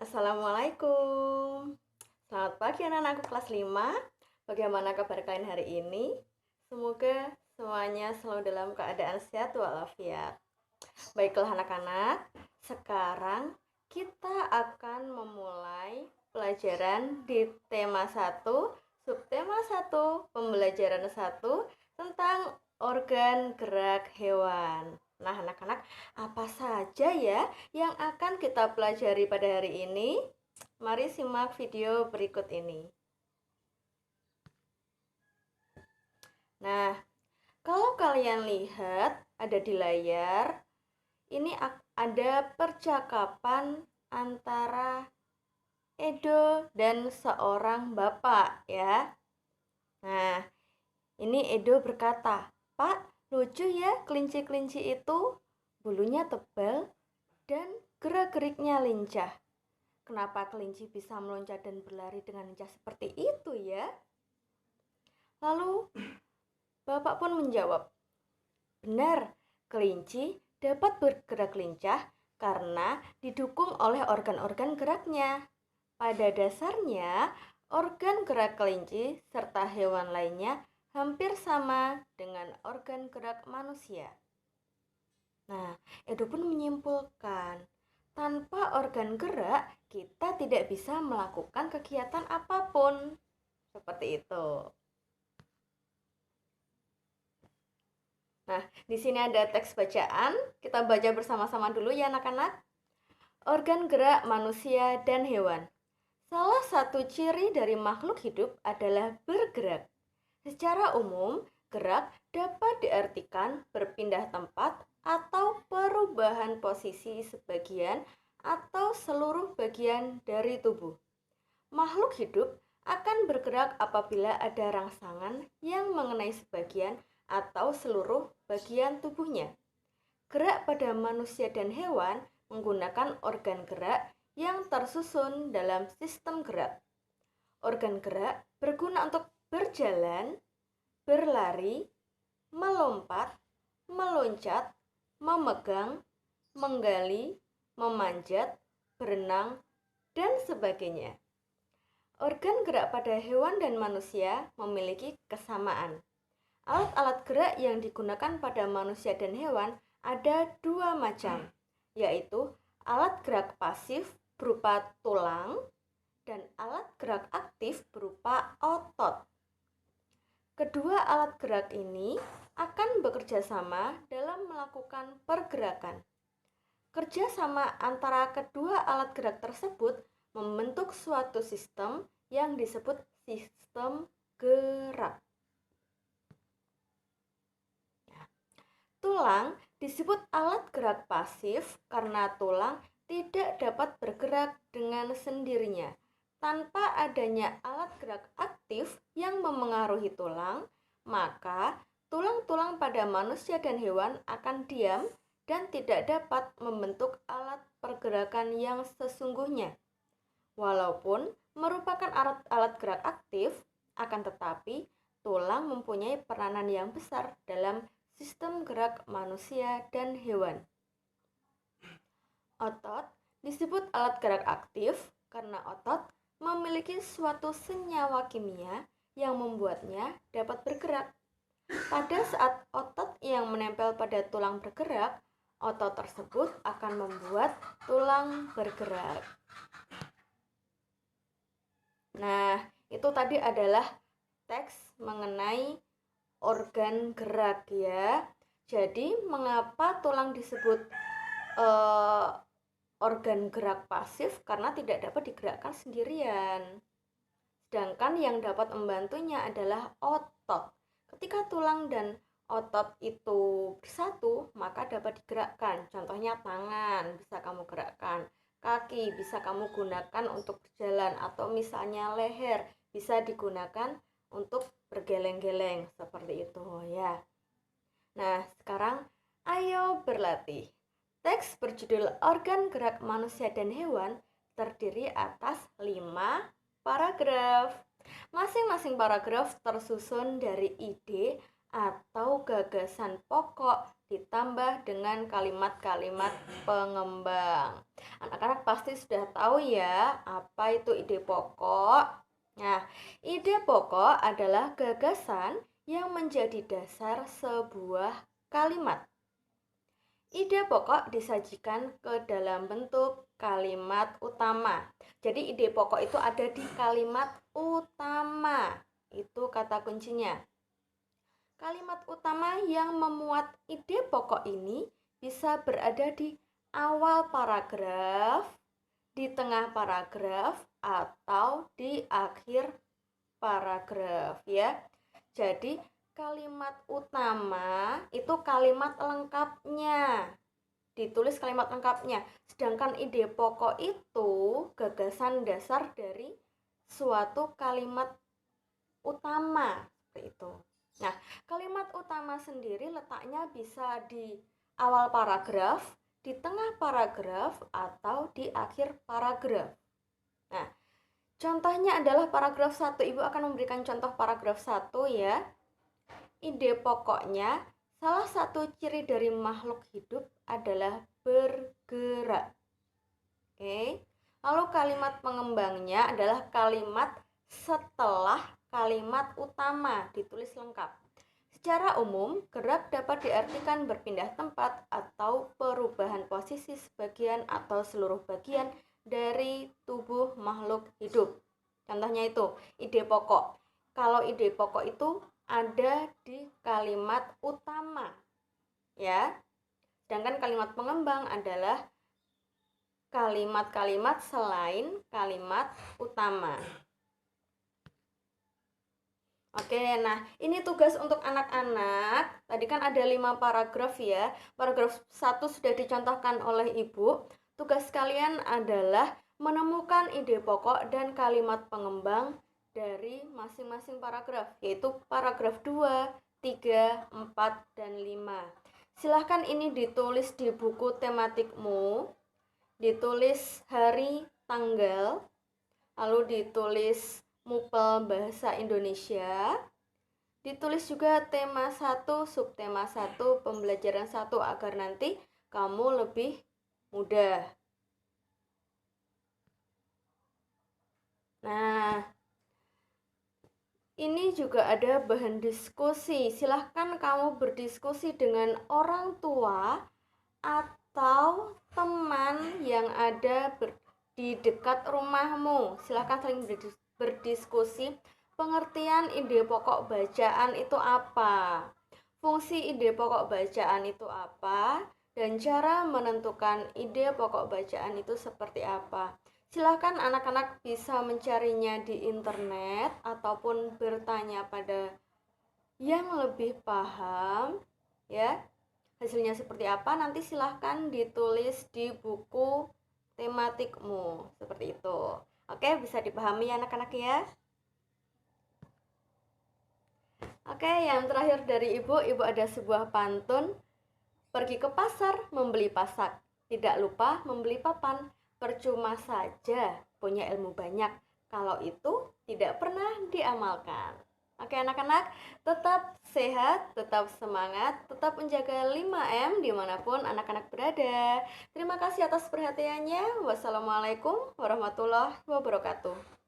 Assalamualaikum. Selamat pagi anak-anakku kelas 5. Bagaimana kabar kalian hari ini? Semoga semuanya selalu dalam keadaan sehat walafiat. Baiklah anak-anak, sekarang kita akan memulai pelajaran di tema 1, subtema 1, pembelajaran 1 tentang organ gerak hewan. Nah, anak-anak, apa saja ya yang akan kita pelajari pada hari ini? Mari simak video berikut ini. Nah, kalau kalian lihat ada di layar, ini ada percakapan antara Edo dan seorang bapak ya. Nah, ini Edo berkata, "Pak, lucu ya kelinci-kelinci itu, bulunya tebal dan gerak-geriknya lincah. Kenapa kelinci bisa meloncat dan berlari dengan lincah seperti itu ya?" Lalu bapak pun menjawab, "Benar, kelinci dapat bergerak lincah karena didukung oleh organ-organ geraknya. Pada dasarnya, organ gerak kelinci serta hewan lainnya hampir sama dengan organ gerak manusia." Nah, Edo pun menyimpulkan, tanpa organ gerak, kita tidak bisa melakukan kegiatan apapun. Seperti itu. Nah, di sini ada teks bacaan. Kita baca bersama-sama dulu ya anak-anak. Organ gerak manusia dan hewan. Salah satu ciri dari makhluk hidup adalah bergerak. Secara umum, gerak dapat diartikan berpindah tempat atau perubahan posisi sebagian atau seluruh bagian dari tubuh. Makhluk hidup akan bergerak apabila ada rangsangan yang mengenai sebagian atau seluruh bagian tubuhnya. Gerak pada manusia dan hewan menggunakan organ gerak yang tersusun dalam sistem gerak. Organ gerak berguna untuk berjalan, berlari, melompat, meloncat, memegang, menggali, memanjat, berenang, dan sebagainya. Organ gerak pada hewan dan manusia memiliki kesamaan. Alat-alat gerak yang digunakan pada manusia dan hewan ada dua macam, yaitu alat gerak pasif berupa tulang dan alat gerak aktif berupa otot. Kedua alat gerak ini akan bekerja sama dalam melakukan pergerakan. Kerjasama antara kedua alat gerak tersebut membentuk suatu sistem yang disebut sistem gerak. Tulang disebut alat gerak pasif karena tulang tidak dapat bergerak dengan sendirinya. Tanpa adanya alat gerak aktif yang memengaruhi tulang, maka tulang-tulang pada manusia dan hewan akan diam dan tidak dapat membentuk alat pergerakan yang sesungguhnya. Walaupun merupakan alat gerak aktif, akan tetapi tulang mempunyai peranan yang besar dalam sistem gerak manusia dan hewan. Otot disebut alat gerak aktif karena otot memiliki suatu senyawa kimia yang membuatnya dapat bergerak. Pada saat otot yang menempel pada tulang bergerak, otot tersebut akan membuat tulang bergerak. Nah, itu tadi adalah teks mengenai organ gerak ya. Jadi, mengapa tulang disebut organ gerak pasif? Karena tidak dapat digerakkan sendirian. Sedangkan yang dapat membantunya adalah otot. Ketika tulang dan otot itu bersatu, maka dapat digerakkan. Contohnya tangan bisa kamu gerakkan, kaki bisa kamu gunakan untuk berjalan, atau misalnya leher bisa digunakan untuk bergeleng-geleng seperti itu ya. Nah, sekarang ayo berlatih. Teks berjudul Organ Gerak Manusia dan Hewan terdiri atas 5 paragraf. Masing-masing paragraf tersusun dari ide atau gagasan pokok ditambah dengan kalimat-kalimat pengembang. Anak-anak pasti sudah tahu ya apa itu ide pokok. Nah, ide pokok adalah gagasan yang menjadi dasar sebuah kalimat. Ide pokok disajikan ke dalam bentuk kalimat utama. Jadi ide pokok itu ada di kalimat utama. Itu kata kuncinya. Kalimat utama yang memuat ide pokok ini bisa berada di awal paragraf, di tengah paragraf, atau di akhir paragraf ya. Jadi kalimat utama itu kalimat lengkapnya. Ditulis kalimat lengkapnya. Sedangkan ide pokok itu gagasan dasar dari suatu kalimat utama seperti itu. Nah, kalimat utama sendiri letaknya bisa di awal paragraf, di tengah paragraf, atau di akhir paragraf. Nah, contohnya adalah paragraf 1. Ibu akan memberikan contoh paragraf 1 ya. Ide pokoknya, salah satu ciri dari makhluk hidup adalah bergerak. Oke. Lalu kalimat pengembangnya adalah kalimat setelah kalimat utama ditulis lengkap. Secara umum, gerak dapat diartikan berpindah tempat atau perubahan posisi sebagian atau seluruh bagian dari tubuh makhluk hidup. Contohnya itu, ide pokok. Kalau ide pokok itu ada di kalimat utama. Ya. Sedangkan kalimat pengembang adalah kalimat-kalimat selain kalimat utama. Oke, nah ini tugas untuk anak-anak. Tadi kan ada 5 paragraf ya. Paragraf 1 sudah dicontohkan oleh Ibu. Tugas kalian adalah menemukan ide pokok dan kalimat pengembang dari masing-masing paragraf, yaitu paragraf 2, 3, 4, dan 5. Silahkan ini ditulis di buku tematikmu. Ditulis hari, tanggal, lalu ditulis mupel bahasa Indonesia, ditulis juga tema 1, subtema 1, pembelajaran 1 agar nanti kamu lebih mudah. Nah, ini juga ada bahan diskusi. Silahkan kamu berdiskusi dengan orang tua atau teman yang ada di dekat rumahmu. Silahkan saling berdiskusi pengertian ide pokok bacaan itu apa, fungsi ide pokok bacaan itu apa, dan cara menentukan ide pokok bacaan itu seperti apa. Silahkan anak-anak bisa mencarinya di internet ataupun bertanya pada yang lebih paham ya. Hasilnya seperti apa nanti silahkan ditulis di buku tematikmu seperti itu. Oke, bisa dipahami ya anak-anak ya. Oke, yang terakhir dari Ibu ada sebuah pantun. Pergi ke pasar membeli pasak, tidak lupa membeli papan. Percuma saja punya ilmu banyak kalau itu tidak pernah diamalkan. Oke anak-anak, tetap sehat, tetap semangat, tetap menjaga 5M dimanapun anak-anak berada. Terima kasih atas perhatiannya. Wassalamualaikum warahmatullahi wabarakatuh.